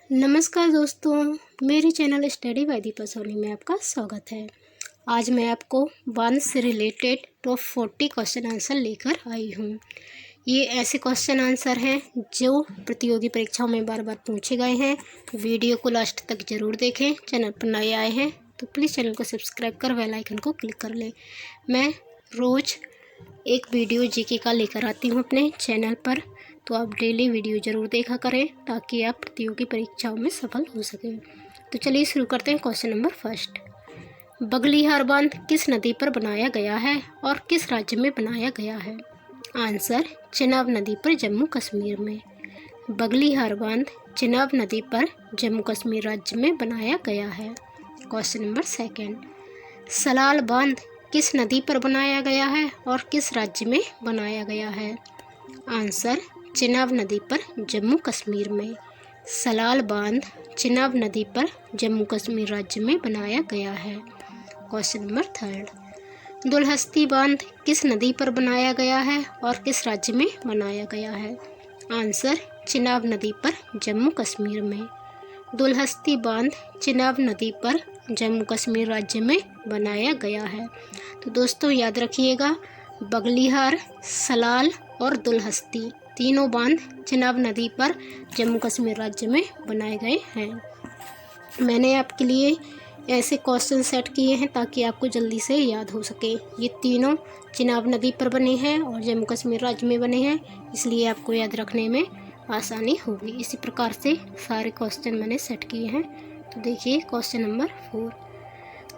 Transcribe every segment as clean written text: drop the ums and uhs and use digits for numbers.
नमस्कार दोस्तों, मेरे channel study by Deepa Soni में आपका स्वागत है। आज मैं आपको वन से रिलेटेड टॉप 40 क्वेश्चन आंसर लेकर आई हूँ। ये ऐसे क्वेश्चन आंसर हैं जो प्रतियोगी परीक्षाओं में बार बार पूछे गए हैं। वीडियो को लास्ट तक ज़रूर देखें। चैनल पर नए आए हैं तो प्लीज़ चैनल को सब्सक्राइब कर बेल आइकन को क्लिक कर लें। मैं रोज़ एक वीडियो जीके का लेकर आती हूँ अपने चैनल पर, तो आप डेली वीडियो ज़रूर देखा करें ताकि आप प्रतियोगी परीक्षाओं में सफल हो सकें। तो चलिए शुरू करते हैं। क्वेश्चन नंबर फर्स्ट, बगलिहार बांध किस नदी पर बनाया गया है और किस राज्य में बनाया गया है? आंसर, चेनाब नदी पर जम्मू कश्मीर में। बगलिहार बांध चेनाब नदी पर जम्मू कश्मीर राज्य में बनाया गया है। क्वेश्चन नंबर सेकेंड, सलाल बांध किस नदी पर बनाया गया है और किस राज्य में बनाया गया है? आंसर, चेनाब नदी पर जम्मू कश्मीर में। सलाल बांध चेनाब नदी पर जम्मू कश्मीर राज्य में बनाया गया है। क्वेश्चन नंबर थर्ड, दुलहस्ती बांध किस नदी पर बनाया गया है और किस राज्य में बनाया गया है? आंसर, चेनाब नदी पर जम्मू कश्मीर में। दुलहस्ती बांध चेनाब नदी पर जम्मू कश्मीर राज्य में बनाया गया है। तो दोस्तों याद रखिएगा, बगलिहार, सलाल और दुलहस्ती तीनों बांध चेनाब नदी पर जम्मू कश्मीर राज्य में बनाए गए हैं। मैंने आपके लिए ऐसे क्वेश्चन सेट किए हैं ताकि आपको जल्दी से याद हो सके। ये तीनों चेनाब नदी पर बने हैं और जम्मू कश्मीर राज्य में बने हैं, इसलिए आपको याद रखने में आसानी होगी। इसी प्रकार से सारे क्वेश्चन मैंने सेट किए हैं। तो देखिए क्वेश्चन नंबर 4,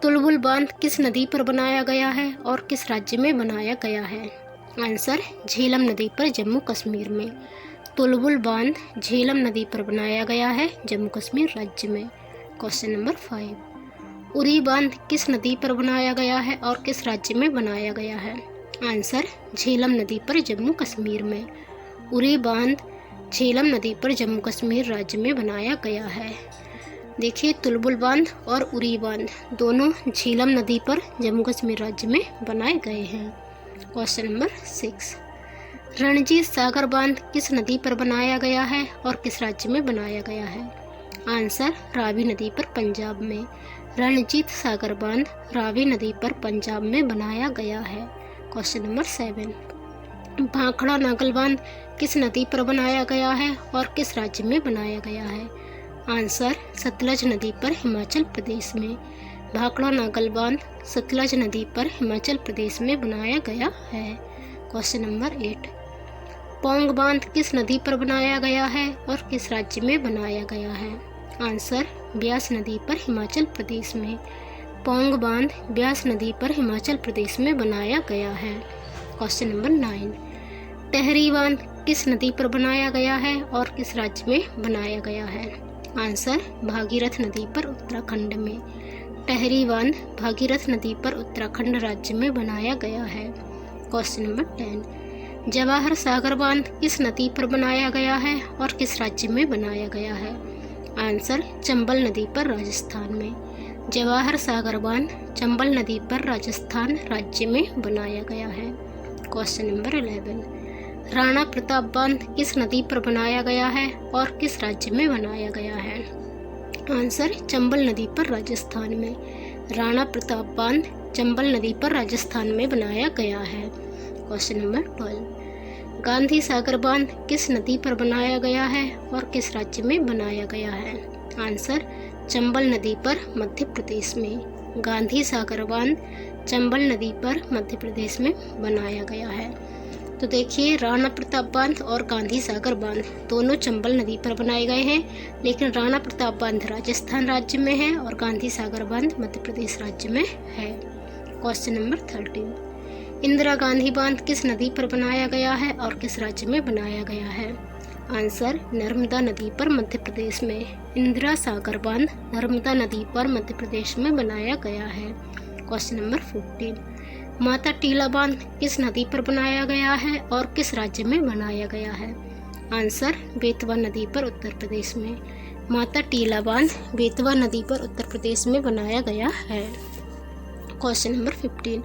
तुलबुल बांध किस नदी पर बनाया गया है और किस राज्य में बनाया गया है? आंसर, झेलम नदी पर जम्मू कश्मीर में। तुलबुल बांध झेलम नदी पर बनाया गया है जम्मू कश्मीर राज्य में। क्वेश्चन नंबर 5, उरी बांध किस नदी पर बनाया गया है और किस राज्य में बनाया गया है? आंसर, झेलम नदी पर जम्मू कश्मीर में। उरी बांध झेलम नदी पर जम्मू कश्मीर राज्य में बनाया गया है। देखिए, तुलबुल बांध और उरी बांध दोनों झेलम नदी पर जम्मू कश्मीर राज्य में बनाए गए हैं। क्वेश्चन नंबर 6, रणजीत सागर बांध किस नदी पर बनाया गया है और किस राज्य में बनाया गया है? आंसर, रावी नदी पर पंजाब में। रणजीत सागर बांध रावी नदी पर पंजाब में बनाया गया है। क्वेश्चन नंबर 7, भाखड़ा नागल बांध किस नदी पर बनाया गया है और किस राज्य में बनाया गया है? आंसर, सतलज नदी पर हिमाचल प्रदेश में। भाखड़ा नागल बांध सतलज नदी पर हिमाचल प्रदेश में बनाया गया है। क्वेश्चन नंबर 8, पौंग बांध किस नदी पर बनाया गया है और किस राज्य में बनाया गया है? आंसर, ब्यास नदी पर हिमाचल प्रदेश में। पौंग बांध ब्यास नदी पर हिमाचल प्रदेश में बनाया गया है। क्वेश्चन नंबर 9, टहरी बांध किस नदी पर बनाया गया है और किस राज्य में बनाया गया है? आंसर, भागीरथ नदी पर उत्तराखंड में। टहरी बांध भागीरथ नदी पर उत्तराखंड राज्य में बनाया गया है। क्वेश्चन नंबर 10, जवाहर सागर बांध किस नदी पर बनाया गया है और किस राज्य में बनाया गया है? आंसर, चंबल नदी पर राजस्थान में। जवाहर सागर बांध चंबल नदी पर राजस्थान राज्य में बनाया गया है। क्वेश्चन नंबर 11, राणा प्रताप बांध किस नदी पर बनाया गया है और किस राज्य में बनाया गया है? आंसर, चंबल नदी पर राजस्थान में। राणा प्रताप बांध चंबल नदी पर राजस्थान में बनाया गया है। क्वेश्चन नंबर 12, गांधी सागर बांध किस नदी पर बनाया गया है और किस राज्य में बनाया गया है? आंसर, चंबल नदी पर मध्य प्रदेश में। गांधी सागर बांध चंबल नदी पर मध्य प्रदेश में बनाया गया है। तो देखिए, राणा प्रताप बांध और गांधी सागर बांध दोनों चंबल नदी पर बनाए गए हैं, लेकिन राणा प्रताप बांध राजस्थान राज्य में है और गांधी सागर बांध मध्य प्रदेश राज्य में है। क्वेश्चन नंबर 13, इंदिरा गांधी बांध किस नदी पर बनाया गया है और किस राज्य में बनाया गया है? आंसर, नर्मदा नदी पर मध्य प्रदेश में। इंदिरा सागर बांध नर्मदा नदी पर मध्य प्रदेश में बनाया गया है। क्वेश्चन नंबर 14, माता टीला बांध किस नदी पर बनाया गया है और किस राज्य में बनाया गया है? आंसर, बेतवा नदी पर उत्तर प्रदेश में। माता टीला बांध बेतवा नदी पर उत्तर प्रदेश में बनाया गया है। क्वेश्चन नंबर 15,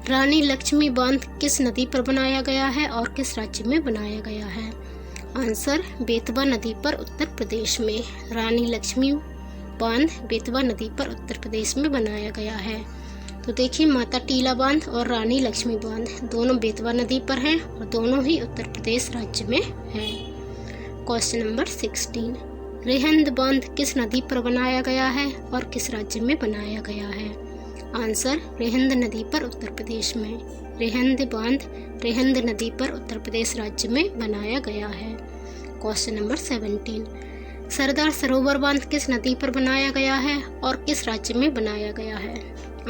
रानी लक्ष्मी बांध किस नदी पर बनाया गया है और किस राज्य में बनाया गया है? आंसर बेतवा नदी पर उत्तर प्रदेश में। रानी लक्ष्मी बांध बेतवा नदी पर उत्तर प्रदेश में बनाया गया है। तो देखिए, माता टीला बांध और रानी लक्ष्मी बांध दोनों बेतवा नदी पर हैं और दोनों ही उत्तर प्रदेश राज्य में हैं। क्वेश्चन नंबर 16, रेहंद बांध किस नदी पर बनाया गया है और किस राज्य में बनाया गया है? आंसर रेहंद नदी पर उत्तर प्रदेश में। रेहंद बांध रेहंद नदी पर उत्तर प्रदेश राज्य में बनाया गया है। क्वेश्चन नंबर 17, सरदार सरोवर बांध किस नदी पर बनाया गया है और किस राज्य में बनाया गया है?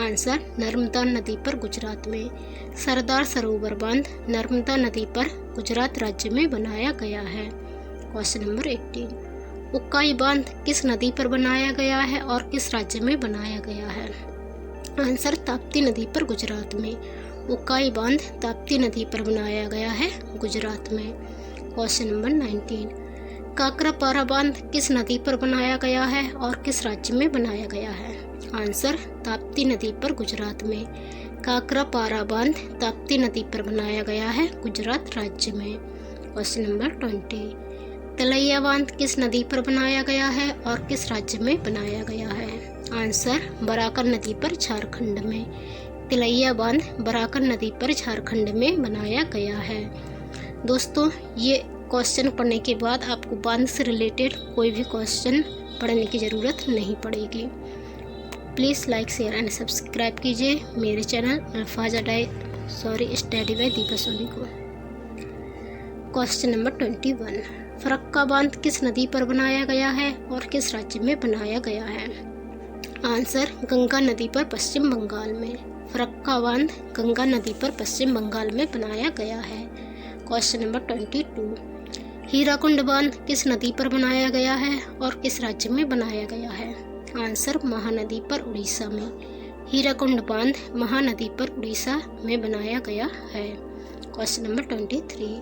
आंसर नर्मदा नदी पर गुजरात में। सरदार सरोवर बांध नर्मदा नदी पर गुजरात राज्य में बनाया गया है। क्वेश्चन नंबर 18, उक्काई बांध किस नदी पर बनाया गया है और किस राज्य में बनाया गया है? आंसर ताप्ती नदी पर गुजरात में। उक्काई बांध ताप्ती नदी पर बनाया गया है गुजरात में। क्वेश्चन नंबर 19, काकरापारा बांध किस नदी पर बनाया गया है और किस राज्य में बनाया गया है? आंसर ताप्ती नदी पर गुजरात में। काकरापारा बांध ताप्ती नदी पर बनाया गया है गुजरात राज्य में। क्वेश्चन नंबर 20, तलैया बांध किस नदी पर बनाया गया है और किस राज्य में बनाया गया है? आंसर बराकर नदी पर झारखंड में। तलैया बांध बराकर नदी पर झारखंड में बनाया गया है। दोस्तों, ये क्वेश्चन पढ़ने के बाद आपको बांध से रिलेटेड कोई भी क्वेश्चन पढ़ने की ज़रूरत नहीं पड़ेगी। Please like, share and subscribe कीजिए मेरे चैनल अल्फाजा स्टडी बाय दीपा सोनी को। क्वेश्चन नंबर 21, फरक्का बांध किस नदी पर बनाया गया है और किस राज्य में बनाया गया है? आंसर गंगा नदी पर पश्चिम बंगाल में। फरक्का बांध गंगा नदी पर पश्चिम बंगाल में बनाया गया है। क्वेश्चन नंबर 22, हीराकुंड बांध किस नदी पर बनाया गया है और किस राज्य में बनाया गया है? आंसर महानदी पर उड़ीसा में। हीराकुंड बांध महानदी पर उड़ीसा में बनाया गया है। क्वेश्चन नंबर 23,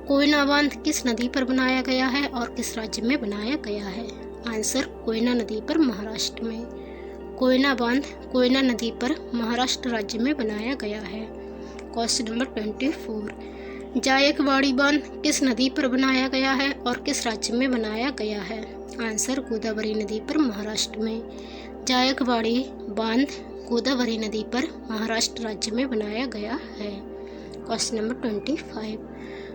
कोयना बांध किस नदी पर बनाया गया है और किस राज्य में बनाया गया है? आंसर कोयना नदी पर महाराष्ट्र में। कोयना बांध कोयना नदी पर महाराष्ट्र राज्य में बनाया गया है। क्वेश्चन नंबर 24, जायकवाड़ी बांध किस नदी पर बनाया गया है और किस राज्य में बनाया गया है? आंसर गोदावरी नदी पर महाराष्ट्र में। जायकवाड़ी बांध गोदावरी नदी पर महाराष्ट्र राज्य में बनाया गया है। क्वेश्चन नंबर 25,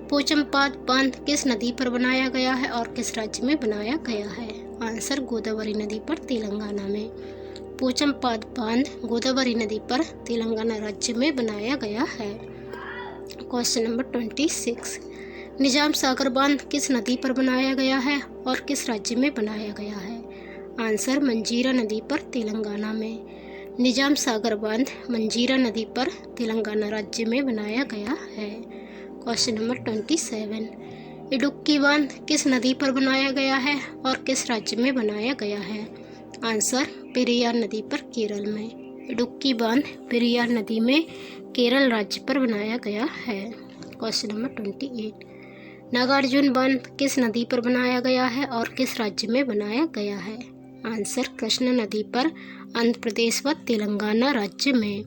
पोचमपाद बांध किस नदी पर बनाया गया है और किस राज्य में बनाया गया है? आंसर गोदावरी नदी पर तेलंगाना में। पोचमपाद बांध गोदावरी नदी पर तेलंगाना राज्य में बनाया गया है। क्वेश्चन नंबर 26, निजाम सागर बांध किस नदी पर बनाया गया है और किस राज्य में बनाया गया है? आंसर मंजीरा नदी पर तेलंगाना में। निजाम सागर बांध मंजीरा नदी पर तेलंगाना राज्य में बनाया गया है। क्वेश्चन नंबर 27, इडुक्की बांध किस नदी पर बनाया गया है और किस राज्य में बनाया गया है? आंसर पेरियार नदी पर केरल में। इडुक्की बांध पेरियार नदी में केरल राज्य पर बनाया गया है। क्वेश्चन नंबर 28, नागार्जुन बांध किस नदी पर बनाया गया है और किस राज्य में बनाया गया है? आंसर कृष्णा नदी पर आंध्र प्रदेश व तेलंगाना राज्य में।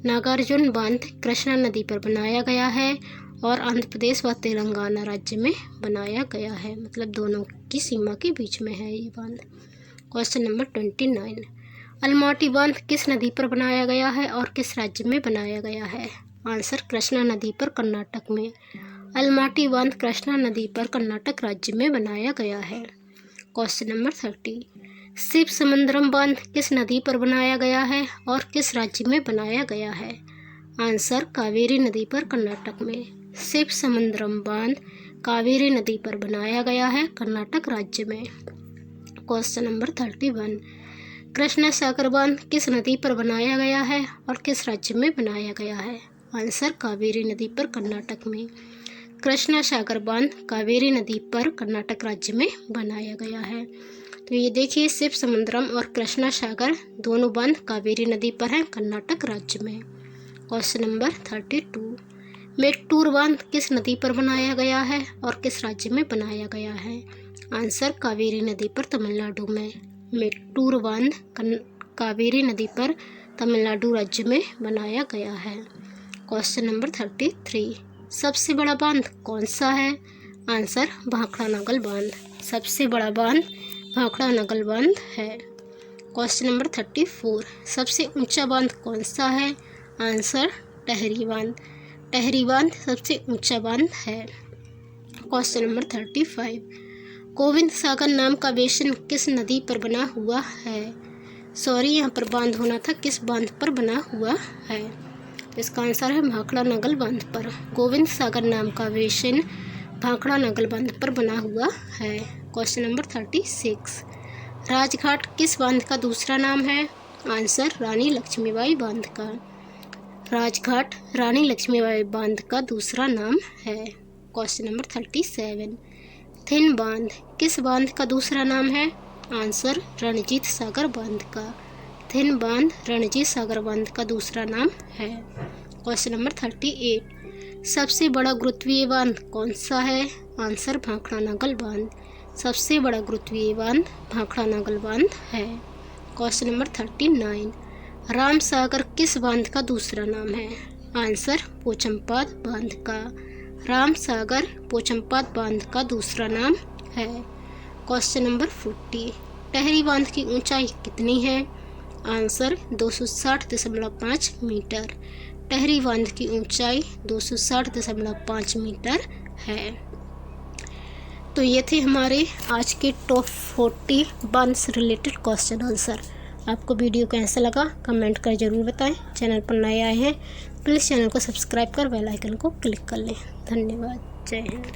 नागार्जुन बांध कृष्णा नदी पर बनाया गया है और आंध्र प्रदेश व तेलंगाना राज्य में बनाया गया है, मतलब दोनों की सीमा के बीच में है ये बांध। क्वेश्चन नंबर 29, अलमाटी बांध किस नदी पर बनाया गया है और किस राज्य में बनाया गया है? आंसर कृष्णा नदी पर कर्नाटक में। अलमाटी बांध कृष्णा नदी पर कर्नाटक राज्य में बनाया गया है। क्वेश्चन नंबर 30, शिव समुद्रम बांध किस नदी पर बनाया गया है और किस राज्य में बनाया गया है? आंसर कावेरी नदी पर कर्नाटक में। शिव समुद्रम बांध कावेरी नदी पर बनाया गया है कर्नाटक राज्य में। क्वेश्चन नंबर 31, कृष्णा सागर बांध किस नदी पर बनाया गया है और किस राज्य में बनाया गया है? आंसर कावेरी नदी पर कर्नाटक में। कृष्णा सागर बांध कावेरी नदी पर कर्नाटक राज्य में बनाया गया है। तो ये देखिए, शिव समुद्रम और कृष्णा सागर दोनों बांध कावेरी नदी पर हैं कर्नाटक राज्य में। क्वेश्चन नंबर 32, मेट्टूर बांध किस नदी पर बनाया गया है और किस राज्य में बनाया गया है? आंसर कावेरी नदी पर तमिलनाडु में। मेट्टूर बांध कावेरी नदी पर तमिलनाडु राज्य में बनाया गया है। क्वेश्चन नंबर 33, सबसे बड़ा बांध कौन सा है? आंसर भाखड़ा नागल बांध। सबसे बड़ा बांध भाखड़ा नागल बांध है। क्वेश्चन नंबर 34, सबसे ऊंचा बांध कौन सा है? आंसर टहरी बांध। टहरी बांध सबसे ऊंचा बांध है। क्वेश्चन नंबर 35, गोविंद सागर नाम का बेसिन किस नदी पर बना हुआ है? सॉरी, यहाँ पर बांध होना था, किस बांध पर बना हुआ है? इसका आंसर है भाखड़ा नागल बांध पर। गोविंद सागर नाम का बेसिन भाखड़ा नागल बांध पर बना हुआ है। क्वेश्चन नंबर 36, राजघाट किस बांध का दूसरा नाम है? आंसर रानी लक्ष्मीबाई बांध का। राजघाट रानी लक्ष्मीबाई बांध का दूसरा नाम है। क्वेश्चन नंबर 37, थिन बांध किस बांध का दूसरा नाम है? आंसर रणजीत सागर बांध का। थिन बांध रणजीत सागर बांध का दूसरा नाम है। क्वेश्चन नंबर 38, सबसे बड़ा गुरुत्वीय बांध कौन सा है? आंसर भाखड़ा नागल बांध। सबसे बड़ा गुरुत्वीय बांध भाखड़ा नागल बांध है। क्वेश्चन नंबर 39, राम सागर किस बांध का दूसरा नाम है? आंसर पोचमपाद बांध का। राम सागर पोचमपाद बांध का दूसरा नाम है। क्वेश्चन नंबर 40, टहरी बांध की ऊंचाई कितनी है? Answer 260.5 metre. टहरी बांध की ऊंचाई 260.5 मीटर है। तो ये थे हमारे आज के टॉप 40 बांध से रिलेटेड क्वेश्चन आंसर। आपको वीडियो कैसा लगा कमेंट कर ज़रूर बताएं। चैनल पर नए आए हैं प्लीज़ चैनल को सब्सक्राइब कर बेल आइकन को क्लिक कर लें। धन्यवाद। जय हिंद।